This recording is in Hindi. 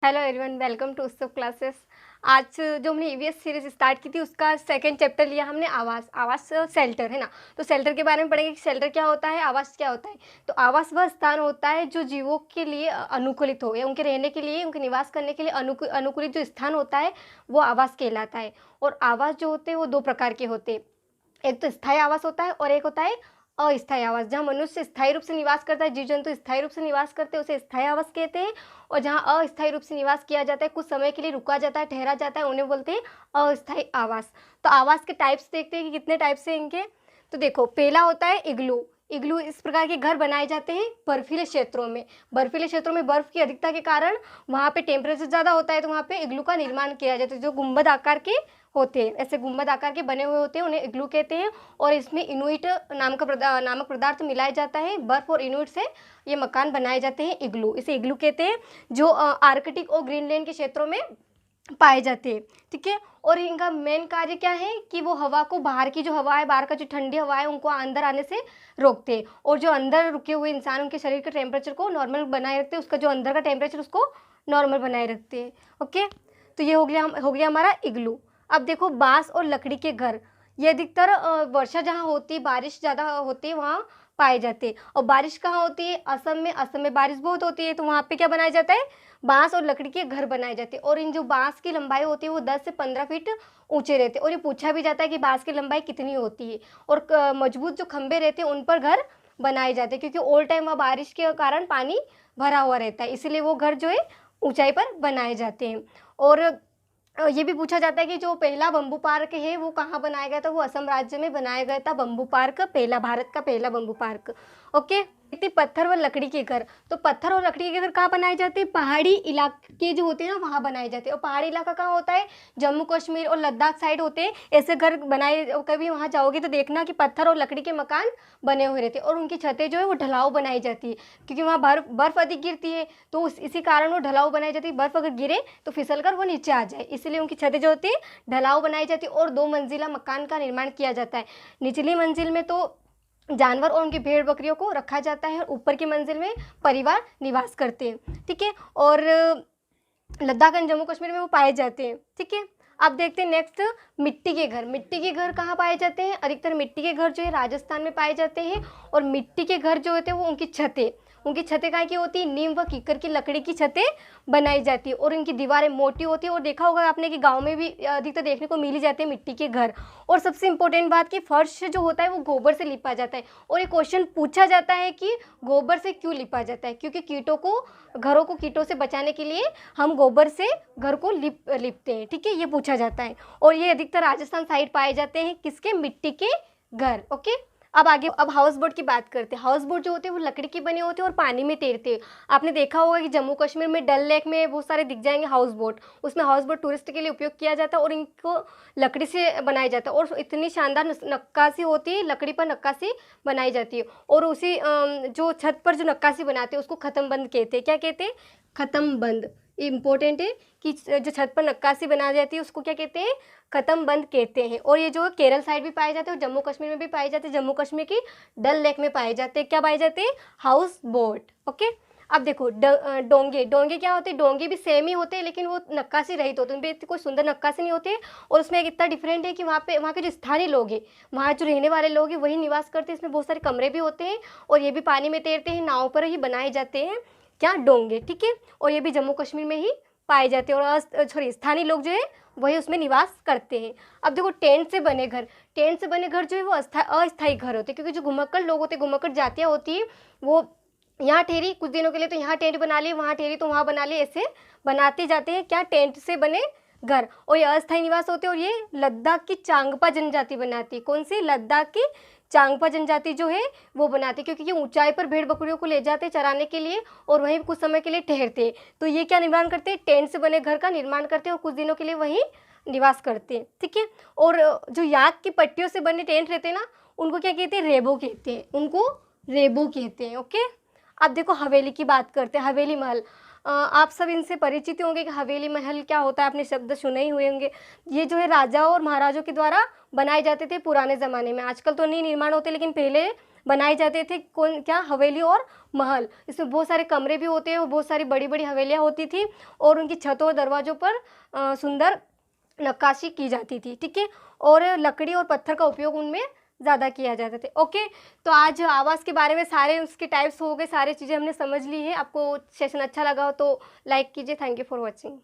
हेलो एवरीवन, वेलकम टू उत्सव क्लासेस। आज जो हमने ईवीएस सीरीज स्टार्ट की थी उसका सेकंड चैप्टर लिया हमने आवास शेल्टर है ना। तो शेल्टर के बारे में पढ़ेंगे कि शेल्टर क्या होता है, आवास क्या होता है। तो आवास वह स्थान होता है जो जीवों के लिए अनुकूलित हो या उनके रहने के लिए, उनके निवास करने के लिए अनुकूलित जो स्थान होता है वो आवास कहलाता है। और आवास जो होते हैं वो दो प्रकार के होते हैं। एक तो स्थायी आवास होता है और एक होता है अस्थायी आवास। जहाँ मनुष्य स्थायी रूप से निवास करता है, जीव जंतु स्थायी रूप से निवास करते हैं, उसे स्थायी आवास कहते हैं। और जहाँ अस्थायी रूप से निवास किया जाता है, कुछ समय के लिए रुका जाता है, ठहरा जाता है, उन्हें बोलते हैं अस्थायी आवास। तो आवास के टाइप्स देखते हैं कि कितने टाइप्स हैं इनके। तो देखो, पहला होता है इग्लू। इग्लू इस प्रकार के घर बनाए जाते हैं बर्फीले क्षेत्रों में। बर्फीले क्षेत्रों में बर्फ की अधिकता के कारण वहाँ पे टेम्परेचर ज़्यादा होता है, तो वहाँ पे इग्लू का निर्माण किया जाता है। जो गुंबद आकार के होते हैं, ऐसे गुंबद आकार के बने हुए होते हैं, उन्हें इग्लू कहते हैं। और इसमें इनुइट नामक पदार्थ मिलाया जाता है। बर्फ और इनुइट से ये मकान बनाए जाते हैं, इग्लू, इसे इग्लू कहते हैं। जो आर्कटिक और ग्रीनलैंड के क्षेत्रों में पाए जाते हैं, ठीक है। और इनका मेन कार्य क्या है कि वो हवा को, बाहर की जो हवा है, बाहर का जो ठंडी हवा है, उनको अंदर आने से रोकते हैं। और जो अंदर रुके हुए इंसान, उनके शरीर के टेम्परेचर को नॉर्मल बनाए रखते हैं, उसका जो अंदर का टेम्परेचर उसको नॉर्मल बनाए रखते हैं। ओके, तो ये हो गया हमारा इग्लू। अब देखो, बांस और लकड़ी के घर, ये अधिकतर वर्षा जहाँ होती है, बारिश ज़्यादा होती है, वहाँ पाए जाते हैं। और बारिश कहाँ होती है? असम में बारिश बहुत होती है, तो वहाँ पे क्या बनाया जाता है? बांस और लकड़ी के घर बनाए जाते हैं। और इन जो बांस की लंबाई होती है वो 10 से 15 फीट ऊंचे रहते हैं। और ये पूछा भी जाता है कि बांस की लंबाई कितनी होती है। और मजबूत जो खंभे रहते हैं उन पर घर बनाए जाते हैं, क्योंकि ऑल टाइम वहाँ बारिश के कारण पानी भरा हुआ रहता है, इसलिए वो घर जो है ऊंचाई पर बनाए जाते हैं। और ये भी पूछा जाता है कि जो पहला बम्बू पार्क है वो कहाँ बनाया गया था? वो असम राज्य में बनाया गया था बम्बू पार्क, पहला, भारत का पहला बम्बू पार्क। ओके, पत्थर व लकड़ी के घर। तो पत्थर और लकड़ी के घर कहाँ बनाए जाते हैं? पहाड़ी इलाके जो होते हैं ना, वहाँ बनाए जाते हैं। और पहाड़ी इलाका कहाँ होता है? जम्मू कश्मीर और लद्दाख साइड होते हैं ऐसे घर बनाए। कभी वहाँ जाओगे तो देखना कि पत्थर और लकड़ी के मकान बने हुए रहते हैं। और उनकी छतें जो है वो ढलाऊ बनाई जाती है, क्योंकि वहाँ बर्फ अधिक गिरती है, तो इसी कारण वो ढलाऊ बनाई जाती है। बर्फ अगर गिरे तो फिसल कर वो नीचे आ जाए, इसलिए उनकी छतें जो होती है ढलाऊ बनाई जाती है। और 2 मंजिला मकान का निर्माण किया जाता है। निचली मंजिल में तो जानवर और उनकी भेड़ बकरियों को रखा जाता है, और ऊपर की मंजिल में परिवार निवास करते हैं, ठीक है। और लद्दाख एंड जम्मू कश्मीर में वो पाए जाते हैं, ठीक है। अब देखते हैं नेक्स्ट, मिट्टी के घर। मिट्टी के घर कहाँ पाए जाते हैं? अधिकतर मिट्टी के घर जो है राजस्थान में पाए जाते हैं। और मिट्टी के घर जो होते हैं वो उनकी छतें काय की होती है? नीम व कीकर की लकड़ी की छतें बनाई जाती है। और इनकी दीवारें मोटी होती है। और देखा होगा आपने कि गांव में भी अधिकतर देखने को मिल ही जाते हैं मिट्टी के घर। और सबसे इंपॉर्टेंट बात कि फर्श जो होता है वो गोबर से लिपा जाता है। और ये क्वेश्चन पूछा जाता है कि गोबर से क्यों लिपा जाता है? क्योंकि घरों को कीटों से बचाने के लिए हम गोबर से घर को लिपते हैं, ठीक है, ये पूछा जाता है। और ये अधिकतर राजस्थान साइड पाए जाते हैं, किसके? मिट्टी के घर। ओके, अब हाउस बोट की बात करते हैं। हाउस बोट जो होते हैं वो लकड़ी के बने होते हैं और पानी में तैरते हैं। आपने देखा होगा कि जम्मू कश्मीर में डल लेक में बहुत सारे दिख जाएंगे हाउस बोट। उसमें हाउस बोट टूरिस्ट के लिए उपयोग किया जाता है, और इनको लकड़ी से बनाया जाता है। और इतनी शानदार नक्काशी होती है, लकड़ी पर नक्काशी बनाई जाती है। और उसी जो छत पर जो नक्काशी बनाते हैं उसको खत्म बंद कहते हैं। क्या कहते हैं? खत्म बंद। इम्पोर्टेंट है कि जो छत पर नक्काशी बनाई जाती है उसको क्या कहते हैं? खत्म बंद कहते हैं। और ये जो केरल साइड भी पाए जाते हैं और जम्मू कश्मीर में भी पाए जाते हैं। जम्मू कश्मीर की डल लेक में पाए जाते हैं। क्या पाए जाते हैं? House boat. ओके, अब देखो डोंगे क्या होते हैं? डोंगे भी सेम ही होते हैं, लेकिन वो नक्काशी रहित होते हैं, उनपे कोई सुंदर नक्काशी नहीं होती है। और उसमें एक इतना डिफरेंट है कि वहाँ के जो स्थानीय लोग हैं, वहाँ जो रहने वाले लोग हैं वही निवास करते हैं। इसमें बहुत सारे कमरे भी होते हैं, और ये भी पानी में तैरते हैं, नाव पर ही बनाए जाते हैं। क्या? डोंगे, ठीक है। और ये भी जम्मू कश्मीर में ही पाए जाते हैं। और स्थानीय लोग जो है वही उसमें निवास करते हैं। अब देखो, टेंट से बने घर जो है वो अस्थायी घर होते हैं, क्योंकि जो घुमक्कड़ लोग होते हैं, घुमक्कड़ जातियाँ होती है, वो यहाँ ठहरी कुछ दिनों के लिए तो यहाँ टेंट बना लिए, वहाँ ठहरी तो वहाँ बना लिए, ऐसे बनाते जाते हैं। क्या? टेंट से बने घर। और ये अस्थायी निवास होते हैं। और ये लद्दाख की चांगपा जनजाति बनाती है। कौन सी? लद्दाख की चांगपा जनजाति जो है वो बनाती है, क्योंकि ये ऊंचाई पर भेड़ बकरियों को ले जाते हैं चराने के लिए, और वहीं कुछ समय के लिए ठहरते हैं। तो ये क्या निर्माण करते हैं? टेंट से बने घर का निर्माण करते हैं, और कुछ दिनों के लिए वहीं निवास करते हैं, ठीक है। और जो याक की पट्टियों से बने टेंट रहते हैं ना, उनको क्या कहते हैं? रेबो कहते हैं। उनको रेबो कहते हैं। ओके, अब देखो हवेली की बात करते हैं। हवेली महल, आप सब इनसे परिचित होंगे कि हवेली महल क्या होता है, आपने शब्द सुने ही हुए होंगे। ये जो है राजाओं और महाराजों के द्वारा बनाए जाते थे पुराने ज़माने में। आजकल तो नहीं निर्माण होते, लेकिन पहले बनाए जाते थे, कौन क्या, हवेली और महल। इसमें बहुत सारे कमरे भी होते हैं और बहुत सारी बड़ी बड़ी हवेलियाँ होती थी और उनकी छतों और दरवाज़ों पर सुंदर नक्काशी की जाती थी, ठीक है। और लकड़ी और पत्थर का उपयोग उनमें ज़्यादा किया जाते थे। ओके, तो आज आवास के बारे में सारे उसके टाइप्स हो गए, सारी चीज़ें हमने समझ ली हैं। आपको सेशन अच्छा लगा हो तो लाइक कीजिए। Thank you for watching.